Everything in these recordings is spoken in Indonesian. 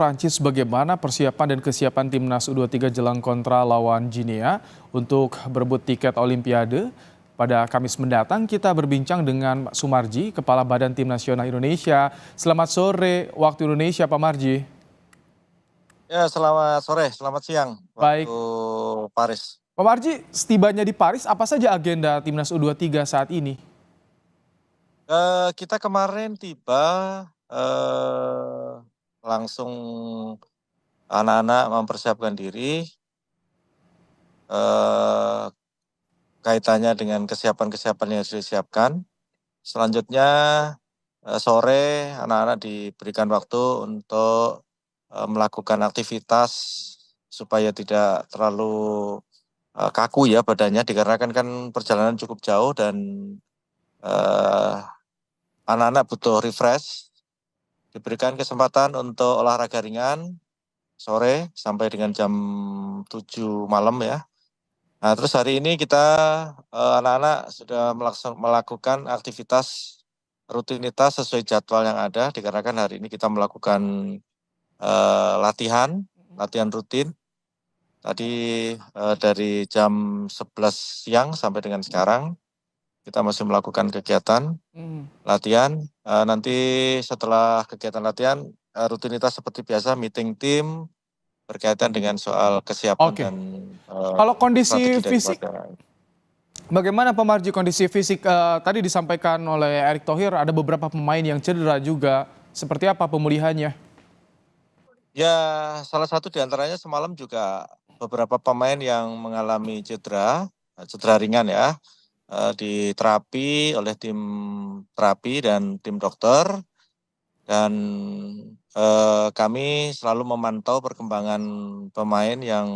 Prancis bagaimana persiapan dan kesiapan timnas U23 jelang kontra lawan Guinea untuk berebut tiket Olimpiade. Pada Kamis mendatang kita berbincang dengan Pak Sumarji, Kepala Badan Tim Nasional Indonesia. Selamat sore waktu Indonesia, Pak Marji. Ya, selamat sore, selamat siang waktu Baik, Paris. Pak Marji, setibanya di Paris, apa saja agenda timnas U23 saat ini? Kita kemarin tiba langsung anak-anak mempersiapkan diri eh, kaitannya dengan kesiapan-kesiapan yang sudah disiapkan. Selanjutnya sore anak-anak diberikan waktu untuk melakukan aktivitas supaya tidak terlalu kaku ya badannya dikarenakan kan perjalanan cukup jauh dan eh, anak-anak butuh refresh, diberikan kesempatan untuk olahraga ringan sore sampai dengan jam 7 malam ya. Nah, terus hari ini kita anak-anak sudah melakukan aktivitas rutinitas sesuai jadwal yang ada dikarenakan hari ini kita melakukan latihan rutin. Tadi dari jam 11 siang sampai dengan sekarang kita masih melakukan kegiatan latihan. Nanti setelah kegiatan latihan, rutinitas seperti biasa meeting tim berkaitan dengan soal kesiapan Oke, dan kalau kondisi strategi fisik, daripada. bagaimana Pak Marji kondisi fisik? Tadi disampaikan oleh Erick Thohir ada beberapa pemain yang cedera juga. Seperti apa pemulihannya? Ya, salah satu diantaranya semalam juga beberapa pemain yang mengalami cedera ringan ya, diterapi oleh tim terapi dan tim dokter. Dan kami selalu memantau perkembangan pemain yang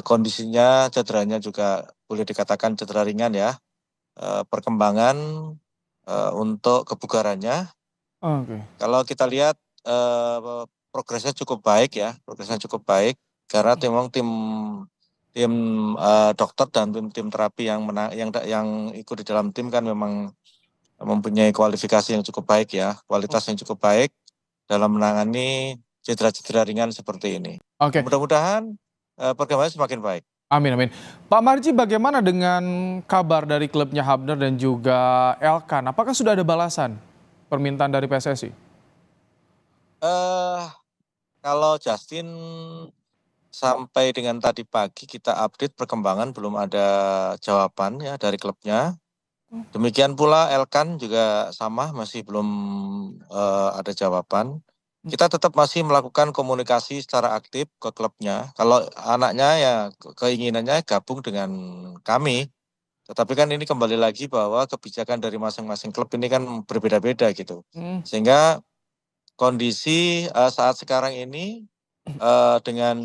kondisinya cederanya juga boleh dikatakan cedera ringan ya. Perkembangan untuk kebugarannya. Oke. Kalau kita lihat progresnya cukup baik ya, progresnya cukup baik karena memang tim tim dokter dan tim terapi yang ikut di dalam tim kan memang mempunyai kualifikasi yang cukup baik ya, kualitas yang cukup baik dalam menangani cedera-cedera ringan seperti ini. Oke. Mudah-mudahan perkembangannya semakin baik. Amin, amin. Pak Marji, bagaimana dengan kabar dari klubnya Habner dan juga Elkan? Apakah sudah ada balasan permintaan dari PSSI? Eh Kalau Justin sampai dengan tadi pagi kita update perkembangan belum ada jawaban ya dari klubnya. Demikian pula Elkan juga sama masih belum ada jawaban. Kita tetap masih melakukan komunikasi secara aktif ke klubnya. Kalau anaknya ya keinginannya gabung dengan kami. Tetapi kan ini kembali lagi bahwa kebijakan dari masing-masing klub ini kan berbeda-beda gitu. Hmm. Sehingga kondisi saat sekarang ini dengan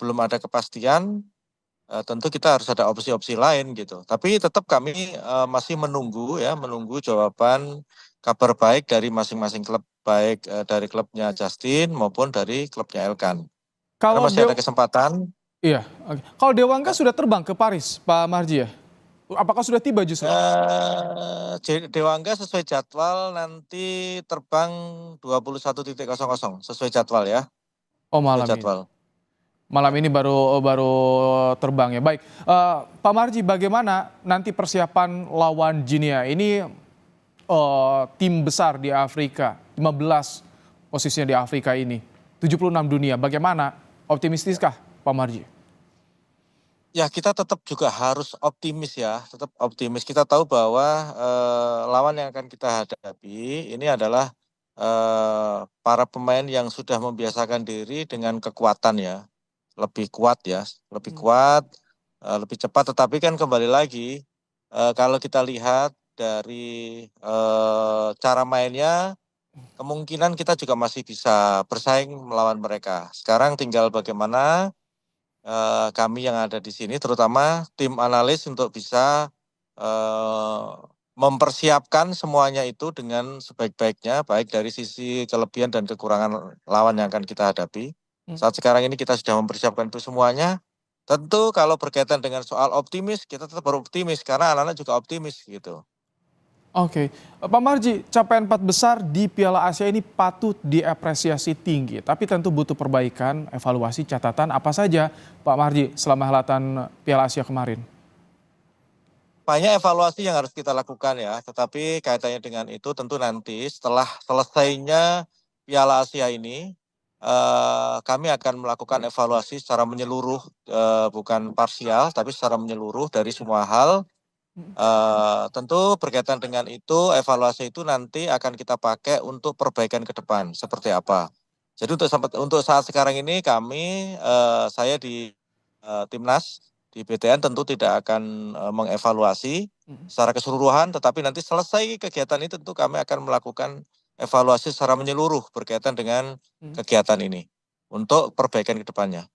belum ada kepastian, tentu kita harus ada opsi-opsi lain gitu. Tapi tetap kami masih menunggu ya, menunggu jawaban kabar baik dari masing-masing klub, baik dari klubnya Justin maupun dari klubnya Elkan. Karena Kalau masih ada Dew, kesempatan. iya, oke. Kalau Dewangga Ya, sudah terbang ke Paris, Pak Marji ya? Apakah sudah tiba justru? Dewangga sesuai jadwal nanti terbang 21.00 sesuai jadwal ya, Oh, sesuai malam ini. jadwal. Malam Ya. ini baru baru terbang ya. Baik, Pak Marji, bagaimana nanti persiapan lawan Guinea? Ini tim besar di Afrika, 15 posisinya di Afrika ini, 76 dunia. Bagaimana? Optimistiskah Pak Marji? Ya, kita tetap juga harus optimis ya, tetap optimis. Kita tahu bahwa lawan yang akan kita hadapi ini adalah para pemain yang sudah membiasakan diri dengan kekuatan ya, lebih kuat ya, lebih kuat, lebih cepat. Tetapi kan kembali lagi, kalau kita lihat dari cara mainnya, kemungkinan kita juga masih bisa bersaing melawan mereka. Sekarang tinggal bagaimana kami yang ada di sini, terutama tim analis untuk bisa eh, mempersiapkan semuanya itu dengan sebaik-baiknya, baik dari sisi kelebihan dan kekurangan lawan yang akan kita hadapi. Saat sekarang ini kita sudah mempersiapkan itu semuanya. Tentu kalau berkaitan dengan soal optimis, kita tetap beroptimis karena anak-anak juga optimis gitu. Oke, Pak Marji, capaian 4 besar di Piala Asia ini patut diapresiasi tinggi, tapi tentu butuh perbaikan, evaluasi, catatan apa saja Pak Marji selama helatan Piala Asia kemarin? Banyak evaluasi yang harus kita lakukan ya, tetapi kaitannya dengan itu tentu nanti setelah selesainya Piala Asia ini, kami akan melakukan evaluasi secara menyeluruh, bukan parsial, tapi secara menyeluruh dari semua hal. Tentu berkaitan dengan itu, evaluasi itu nanti akan kita pakai untuk perbaikan ke depan, seperti apa. Jadi untuk saat sekarang ini kami, saya di Timnas, di BTN tentu tidak akan mengevaluasi secara keseluruhan, tetapi nanti selesai kegiatan ini tentu kami akan melakukan evaluasi secara menyeluruh berkaitan dengan kegiatan ini, untuk perbaikan ke depannya.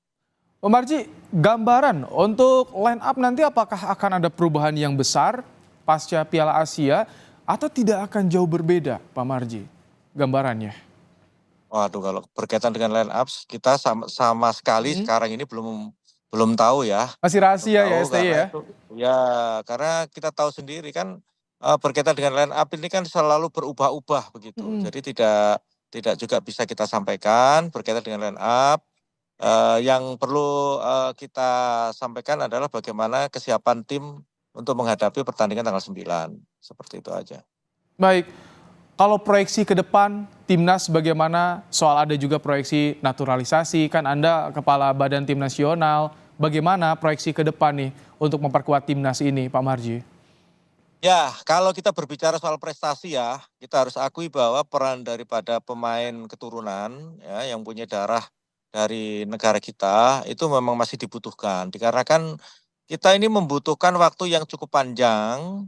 Pak Marji, gambaran untuk line up nanti apakah akan ada perubahan yang besar pasca Piala Asia atau tidak akan jauh berbeda Pak Marji? Gambarannya. Waduh, kalau berkaitan dengan line up, kita sama sekali sekarang ini belum tahu ya. Masih Belum rahasia ya tahu STY karena ya? itu ya, karena kita tahu sendiri kan, berkaitan dengan line up ini kan selalu berubah-ubah begitu. Mhm. Jadi tidak juga bisa kita sampaikan berkaitan dengan line up. Yang perlu, kita sampaikan adalah bagaimana kesiapan tim untuk menghadapi pertandingan tanggal 9, seperti itu aja. Baik, kalau proyeksi ke depan timnas bagaimana? Soal ada juga proyeksi naturalisasi, kan Anda kepala Badan Tim Nasional. Bagaimana proyeksi ke depan nih untuk memperkuat timnas ini, Pak Marji? Ya, kalau kita berbicara soal prestasi ya, kita harus akui bahwa peran daripada pemain keturunan ya, yang punya darah dari negara kita, itu memang masih dibutuhkan. Dikarenakan kita ini membutuhkan waktu yang cukup panjang,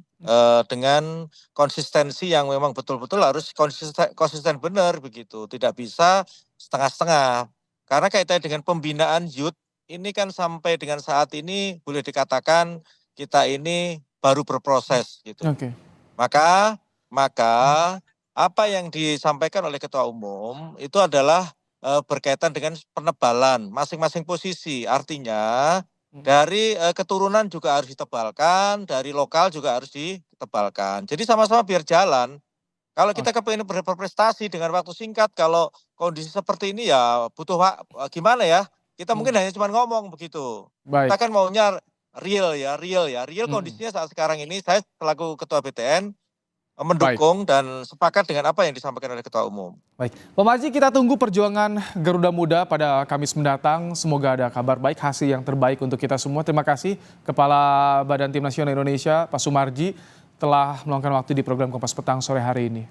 dengan konsistensi yang memang betul-betul harus konsisten konsisten benar begitu, tidak bisa setengah-setengah. Karena kaitannya dengan pembinaan youth, ini kan sampai dengan saat ini boleh dikatakan kita ini baru berproses gitu. Oke. Maka maka apa yang disampaikan oleh Ketua Umum itu adalah, berkaitan dengan penebalan masing-masing posisi. Artinya dari, keturunan juga harus ditebalkan, dari lokal juga harus ditebalkan. Jadi sama-sama biar jalan. Kalau kita kepengen berprestasi dengan waktu singkat, kalau kondisi seperti ini ya butuh gimana ya, kita mungkin hanya cuma ngomong begitu. Kita Baik. kan maunya real ya, real ya. Real Mhm. kondisinya saat sekarang ini saya selaku Ketua BTN, Baik. mendukung dan sepakat dengan apa yang disampaikan oleh Ketua Umum. Baik, Pak Marji, kita tunggu perjuangan Garuda Muda pada Kamis mendatang. Semoga ada kabar baik, hasil yang terbaik untuk kita semua. Terima kasih Kepala Badan Tim Nasional Indonesia, Pak Sumarji, telah meluangkan waktu di program Kompas Petang sore hari ini.